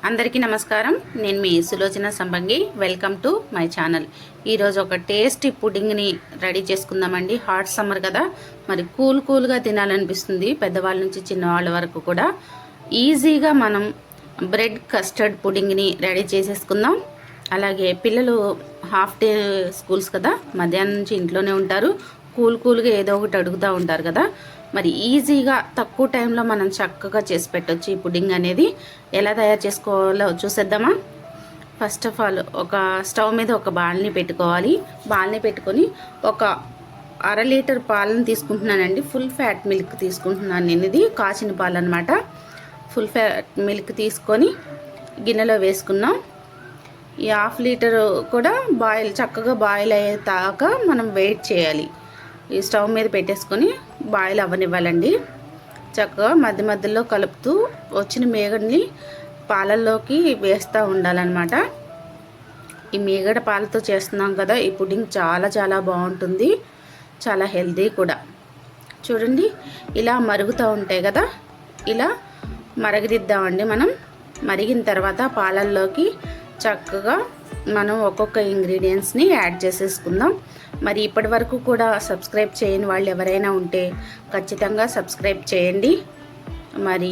అందరికీ నమస్కారం. నేను మీ Sulochana Sambangi. Welcome to my channel. ఈరోజు ఒక టేస్టీ పుడింగ్ని రెడీ చేసుకుందామండి. హాట్ సమ్మర్ కదా, మరి కూల్గా తినాలనిపిస్తుంది పెద్దవాళ్ళ నుంచి చిన్నవాళ్ళ వరకు కూడా. ఈజీగా మనం బ్రెడ్ కస్టర్డ్ పుడింగ్ని రెడీ చేసేసుకుందాం. అలాగే పిల్లలు హాఫ్ డే స్కూల్స్ కదా, మధ్యాహ్నం నుంచి ఇంట్లోనే ఉంటారు. కూల్గా ఏదో ఒకటి అడుగుతూ ఉంటారు కదా, మరి ఈజీగా తక్కువ టైంలో మనం చక్కగా చేసి పెట్టవచ్చు. ఈ పుడింగ్ అనేది ఎలా తయారు చేసుకోవాలో చూసేద్దామా. ఫస్ట్ ఆఫ్ ఆల్ ఒక స్టవ్ మీద ఒక బాల్ని పెట్టుకోవాలి. బాల్ని పెట్టుకొని ఒక 1/2 లీటర్ పాలను తీసుకుంటున్నానండి. ఫుల్ ఫ్యాట్ మిల్క్ తీసుకుంటున్నాను నేను. ఇది కాచిన పాలు అనమాట. ఫుల్ ఫ్యాట్ మిల్క్ తీసుకొని గిన్నెలో వేసుకున్నాం. ఈ 1/2 లీటర్ కూడా చక్కగా బాయిల్ అయ్యేదాకా మనం వెయిట్ చేయాలి. ఈ స్టవ్ మీద పెట్టేసుకొని బాయిల్ అవ్వనివ్వాలండి. చక్కగా మధ్య మధ్యలో కలుపుతూ వచ్చిన మీగడని పాలల్లోకి వేస్తూ ఉండాలన్నమాట. ఈ మీగడ పాలతో చేస్తున్నాం కదా, ఈ పుడింగ్ చాలా బాగుంటుంది, చాలా హెల్తీ కూడా. చూడండి, ఇలా మరుగుతూ ఉంటాయి కదా, ఇలా మరగదిద్దామండి మనం. మరిగిన తర్వాత పాలల్లోకి చక్కగా మనం ఒక్కొక్క ఇంగ్రీడియంట్స్ని యాడ్ చేసేసుకుందాం. మరి ఇప్పటి వరకు కూడా సబ్స్క్రైబ్ చేయని వాళ్ళు ఎవరైనా ఉంటే ఖచ్చితంగా సబ్స్క్రైబ్ చేయండి. మరి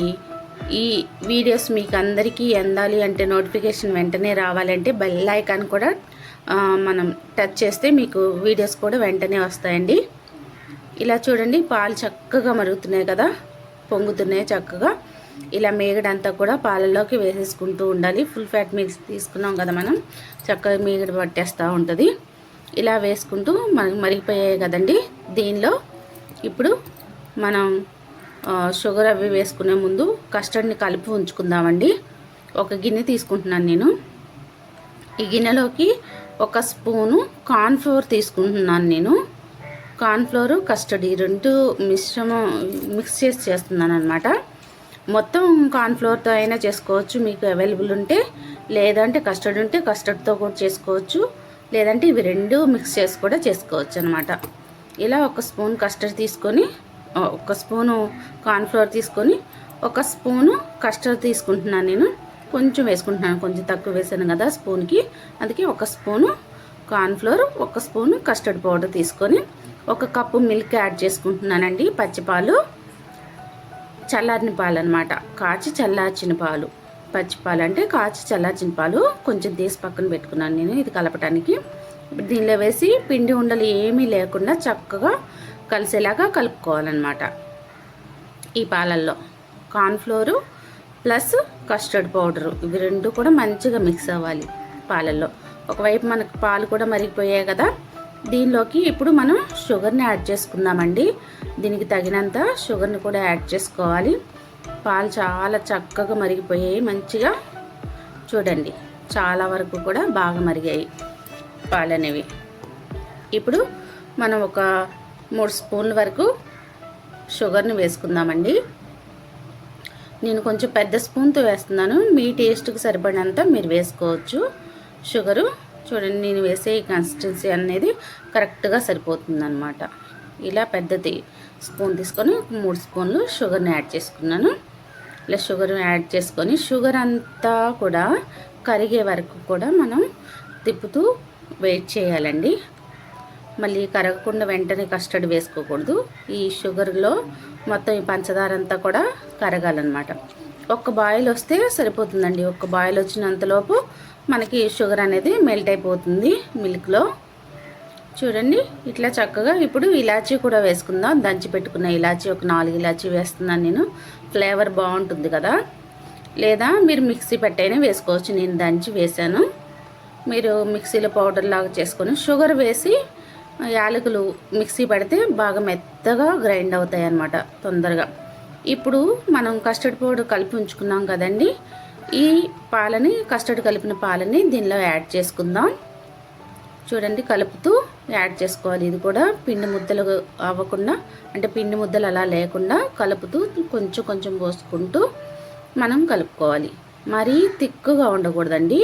ఈ వీడియోస్ మీకు అందరికీ అందాలి అంటే, నోటిఫికేషన్ వెంటనే రావాలంటే బెల్ ఐకాన్ కూడా మనం టచ్ చేస్తే మీకు వీడియోస్ కూడా వెంటనే వస్తాయండి. ఇలా చూడండి, పాలు చక్కగా మరుగుతున్నాయి కదా, పొంగుతున్నాయి చక్కగా. ఇలా మీగడంతా కూడా పాలల్లోకి వేసేసుకుంటూ ఉండాలి. ఫుల్ ఫ్యాట్ మిల్క్ తీసుకున్నాం కదా మనం, చక్కగా మీగడ పట్టేస్తూ ఉంటుంది. ఇలా వేసుకుంటూ మనకి మరిగిపోయాయి కదండి. దీనిలో ఇప్పుడు మనం షుగర్ అవి వేసుకునే ముందు కస్టర్డ్ని కలిపి ఉంచుకుందామండి. ఒక గిన్నె తీసుకుంటున్నాను నేను. ఈ గిన్నెలోకి 1 స్పూను కార్న్ఫ్లోర్ తీసుకుంటున్నాను నేను. కార్న్ఫ్లోర్ కస్టర్డ్ ఈ రెండు మిశ్రమం మిక్స్ చేస్తున్నాను అనమాట. మొత్తం కార్న్ఫ్లోర్తో అయినా చేసుకోవచ్చు మీకు అవైలబుల్ ఉంటే, లేదంటే కస్టర్డ్ ఉంటే కస్టర్డ్తో కూడా చేసుకోవచ్చు, లేదంటే ఇవి రెండు మిక్స్ చేసి కూడా చేసుకోవచ్చు అనమాట. ఇలా 1 స్పూన్ కస్టర్డ్ తీసుకొని, 1 స్పూను కార్న్ఫ్లోర్ తీసుకొని 1 స్పూను కస్టర్డ్ తీసుకుంటున్నాను నేను. కొంచెం వేసుకుంటున్నాను, కొంచెం తక్కువ వేసాను కదా స్పూన్కి, అందుకే 1 spoon cornflour, 1 spoon custard powder తీసుకొని 1 కప్పు మిల్క్ యాడ్ చేసుకుంటున్నానండి. పచ్చిపాలు, చల్లారిన పాలు అనమాట, కాచి చల్లార్చిన పాలు. పచ్చిపాలు అంటే కాచి చల్లార్చిన పాలు కొంచెం తీసి పక్కన పెట్టుకున్నాను నేను ఇది కలపటానికి. దీనిలో వేసి పిండి ఉండలు ఏమీ లేకుండా చక్కగా కలిసేలాగా కలుపుకోవాలన్నమాట. ఈ పాలల్లో కార్న్ఫ్లోరు ప్లస్ కస్టర్డ్ పౌడరు ఇవి రెండు కూడా మంచిగా మిక్స్ అవ్వాలి పాలల్లో. ఒకవైపు మనకు పాలు కూడా మరిగిపోయాయి కదా, దీనిలోకి ఇప్పుడు మనం షుగర్ని యాడ్ చేసుకుందామండి. దీనికి తగినంత షుగర్ని కూడా యాడ్ చేసుకోవాలి. పాలు చాలా చక్కగా మరిగిపోయాయి మంచిగా. చూడండి, చాలా వరకు కూడా బాగా మరిగాయి పాలు అనేవి. ఇప్పుడు మనం ఒక 3 స్పూన్ల వరకు షుగర్ని వేసుకుందామండి. నేను కొంచెం పెద్ద స్పూన్తో వేస్తున్నాను, మీ టేస్ట్కి సరిపడినంత మీరు వేసుకోవచ్చు షుగరు. చూడండి, నేను వేసే కన్సిస్టెన్సీ అనేది కరెక్ట్గా సరిపోతుందన్నమాట. ఇలా పెద్దది స్పూన్ తీసుకొని 3 స్పూన్లు షుగర్ని యాడ్ చేసుకున్నాను. ఇలా షుగర్ యాడ్ చేసుకొని షుగర్ అంతా కూడా కరిగే వరకు కూడా మనం తిప్పుతూ వెయిట్ చేయాలండి. మళ్ళీ కరగకుండా వెంటనే కస్టర్డ్ వేసుకోకూడదు. ఈ షుగర్లో మొత్తం ఈ పంచదార అంతా కూడా కరగాలన్నమాట. 1 బాయిల్ వస్తే సరిపోతుందండి. 1 బాయిల్ వచ్చినంతలోపు మనకి షుగర్ అనేది మెల్ట్ అయిపోతుంది మిల్క్లో. చూడండి, ఇట్లా చక్కగా. ఇప్పుడు ఇలాచీ కూడా వేసుకుందాం. దంచి పెట్టుకున్న ఇలాచీ ఒక 4 ఇలాచీ వేస్తున్నాను నేను. ఫ్లేవర్ బాగుంటుంది కదా. లేదా మీరు మిక్సీ పట్టైనా వేసుకోవచ్చు, నేను దంచి వేసాను. మీరు మిక్సీలో పౌడర్ లాగా చేసుకొని షుగర్ వేసి యాలకులు మిక్సీ పడితే బాగా మెత్తగా గ్రైండ్ అవుతాయి అన్నమాట తొందరగా. ఇప్పుడు మనం కస్టర్డ్ పౌడర్ కలిపి ఉంచుకున్నాం కదండి, ఈ పాలని, కస్టర్డ్ కలిపిన పాలని దీనిలో యాడ్ చేసుకుందాం. చూడండి, కలుపుతూ యాడ్ చేసుకోవాలి. ఇది కూడా పిండి ముద్దలు అవ్వకుండా, అంటే పిండి ముద్దలు అలా లేకుండా కలుపుతూ కొంచెం పోసుకుంటూ మనం కలుపుకోవాలి. మరీ తిక్కుగా ఉండకూడదండి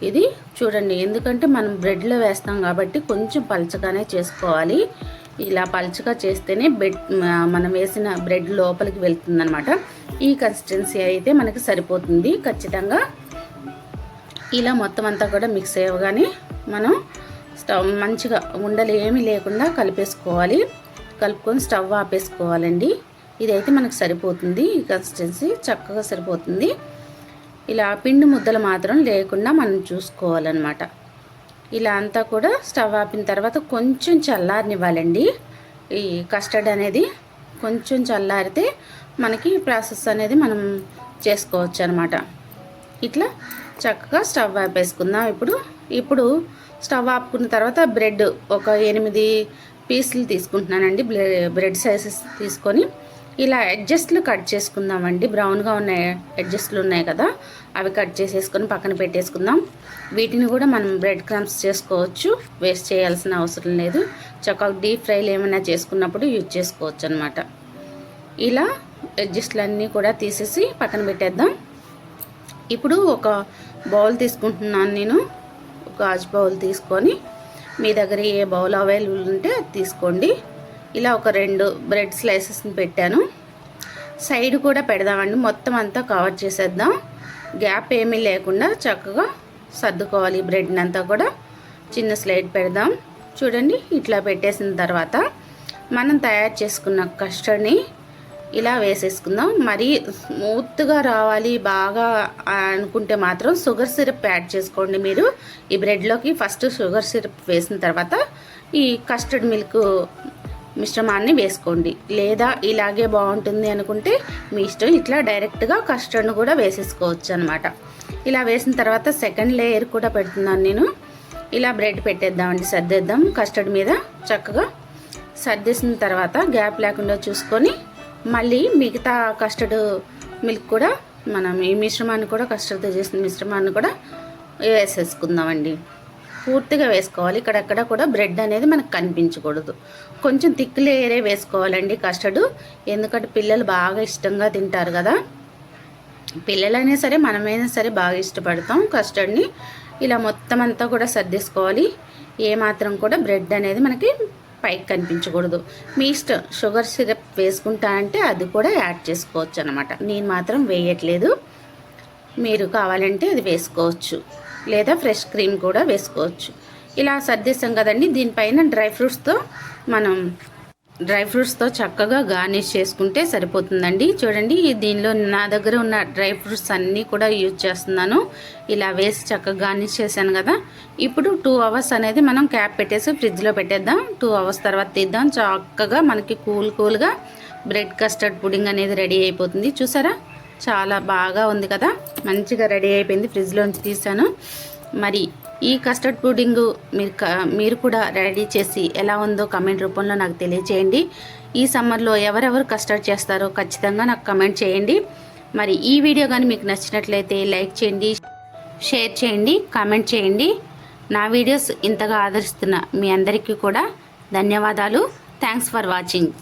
ఇది. చూడండి, ఎందుకంటే మనం బ్రెడ్లో వేస్తాం కాబట్టి కొంచెం పలచగానే చేసుకోవాలి. ఇలా పలుచగా చేస్తేనే మనం వేసిన బ్రెడ్ లోపలికి వెళ్తుందన్నమాట. ఈ కన్సిస్టెన్సీ అయితే మనకి సరిపోతుంది ఖచ్చితంగా. ఇలా మొత్తం అంతా కూడా మిక్స్ అయ్యగానే మనం స్టవ్ మంచిగా ఉండలు ఏమీ లేకుండా కలిపేసుకోవాలి. కలుపుకొని స్టవ్ ఆపేసుకోవాలండి. ఇదైతే మనకు సరిపోతుంది. ఈ కన్సిస్టెన్సీ చక్కగా సరిపోతుంది. ఇలా పిండి ముద్దలు మాత్రం లేకుండా మనం చూసుకోవాలన్నమాట. ఇలా అంతా కూడా స్టవ్ ఆపిన తర్వాత కొంచెం చల్లారనివ్వాలండి. ఈ కస్టర్డ్ అనేది కొంచెం చల్లారితే మనకి ప్రాసెస్ అనేది మనం చేసుకోవచ్చు అనమాట. ఇట్లా చక్కగా స్టవ్ ఆపేసుకుందాం. ఇప్పుడు స్టవ్ ఆపుకున్న తర్వాత బ్రెడ్ ఒక 8 పీసులు తీసుకుంటున్నానండి. బ్రెడ్ సైజెస్ తీసుకొని ఇలా ఎడ్జస్ట్లు కట్ చేసుకుందామండి. బ్రౌన్గా ఉన్న ఎడ్జస్ట్లు ఉన్నాయి కదా, అవి కట్ చేసేసుకొని పక్కన పెట్టేసుకుందాం. వీటిని కూడా మనం బ్రెడ్ క్రమ్స్ చేసుకోవచ్చు, వేస్ట్ చేయాల్సిన అవసరం లేదు. చక్కగా డీప్ ఫ్రైలు ఏమైనా చేసుకున్నప్పుడు యూజ్ చేసుకోవచ్చు అనమాట. ఇలా ఎడ్జస్ట్లన్నీ కూడా తీసేసి పక్కన పెట్టేద్దాం. ఇప్పుడు ఒక బౌల్ తీసుకుంటున్నాను నేను. ఒక గాజు బౌల్ తీసుకొని మీ దగ్గర ఏ బౌల్ అవైలబుల్ ఉంటే అది తీసుకోండి. ఇలా ఒక 2 బ్రెడ్ స్లైసెస్ని పెట్టాను. సైడ్ కూడా పెడదామండి. మొత్తం అంతా కవర్ చేసేద్దాం. గ్యాప్ ఏమీ లేకుండా చక్కగా సర్దుకోవాలి. బ్రెడ్ని అంతా కూడా చిన్న స్లైడ్ పెడదాం. చూడండి, ఇట్లా పెట్టేసిన తర్వాత మనం తయారు చేసుకున్న కస్టర్డ్ని ఇలా వేసేసుకుందాం. మరీ స్మూత్గా రావాలి బాగా అనుకుంటే మాత్రం షుగర్ సిరప్ యాడ్ చేసుకోండి. మీరు ఈ బ్రెడ్లోకి ఫస్ట్ షుగర్ సిరప్ వేసిన తర్వాత ఈ కస్టర్డ్ మిల్క్ మిశ్రమాన్ని వేసుకోండి. లేదా ఇలాగే బాగుంటుంది అనుకుంటే మీ ఇష్టం. ఇట్లా డైరెక్ట్గా కస్టర్డ్ను కూడా వేసేసుకోవచ్చు అనమాట. ఇలా వేసిన తర్వాత సెకండ్ లేయర్ కూడా పెడుతున్నాను నేను. ఇలా బ్రెడ్ పెట్టేద్దామండి, సర్దేద్దాం. కస్టర్డ్ మీద చక్కగా సర్దేసిన తర్వాత గ్యాప్ లేకుండా చూసుకొని మళ్ళీ మిగతా కస్టర్డ్ మిల్క్ కూడా మనం ఈ మిశ్రమాన్ని కూడా కస్టర్డ్తో చేసిన మిశ్రమాన్ని కూడా వేసేసుకుందామండి. పూర్తిగా వేసుకోవాలి. ఇక్కడెక్కడ కూడా బ్రెడ్ అనేది మనకు కనిపించకూడదు. కొంచెం థిక్ లేయరే వేసుకోవాలండి కస్టర్డ్. ఎందుకంటే పిల్లలు బాగా ఇష్టంగా తింటారు కదా. పిల్లలైనా సరే మనమైనా సరే బాగా ఇష్టపడతాం కస్టర్డ్ని. ఇలా మొత్తం అంతా కూడా సర్దేసుకోవాలి. ఏమాత్రం కూడా బ్రెడ్ అనేది మనకి పైకి కనిపించకూడదు. మీ ఇష్టం. షుగర్ సిరప్ వేసుకుంటా అంటే అది కూడా యాడ్ చేసుకోవచ్చు అనమాట. నేను మాత్రం వేయట్లేదు. మీరు కావాలంటే అది వేసుకోవచ్చు, లేదా ఫ్రెష్ క్రీమ్ కూడా వేసుకోవచ్చు. ఇలా సర్దేశాం కదండి. దీనిపైన డ్రై ఫ్రూట్స్తో చక్కగా గార్నిష్ చేసుకుంటే సరిపోతుందండి. చూడండి, దీనిలో నా దగ్గర ఉన్న డ్రై ఫ్రూట్స్ అన్నీ కూడా యూజ్ చేస్తున్నాను. ఇలా వేసి చక్కగా గార్నిష్ చేశాను కదా. ఇప్పుడు 2 అవర్స్ అనేది మనం క్యాప్ పెట్టేసి ఫ్రిడ్జ్లో పెట్టేద్దాం. 2 అవర్స్ తర్వాత తీద్దాం. చక్కగా మనకి కూల్గా బ్రెడ్ కస్టర్డ్ పుడింగ్ అనేది రెడీ అయిపోతుంది. చూసారా, చాలా బాగా ఉంది కదా, మంచిగా రెడీ అయిపోయింది. ఫ్రిడ్జ్లోంచి తీసాను. మరి ఈ కస్టర్డ్ పుడింగ్ మీరు కూడా రెడీ చేసి ఎలా ఉందో కమెంట్ రూపంలో నాకు తెలియచేయండి. ఈ సమ్మర్లో ఎవరెవరు కస్టర్డ్ చేస్తారో ఖచ్చితంగా నాకు కమెంట్ చేయండి. మరి ఈ వీడియో కానీ మీకు నచ్చినట్లయితే లైక్ చేయండి, షేర్ చేయండి, కామెంట్ చేయండి. నా వీడియోస్ ఇంతగా ఆదరిస్తున్న మీ అందరికీ కూడా ధన్యవాదాలు. Thanks for watching.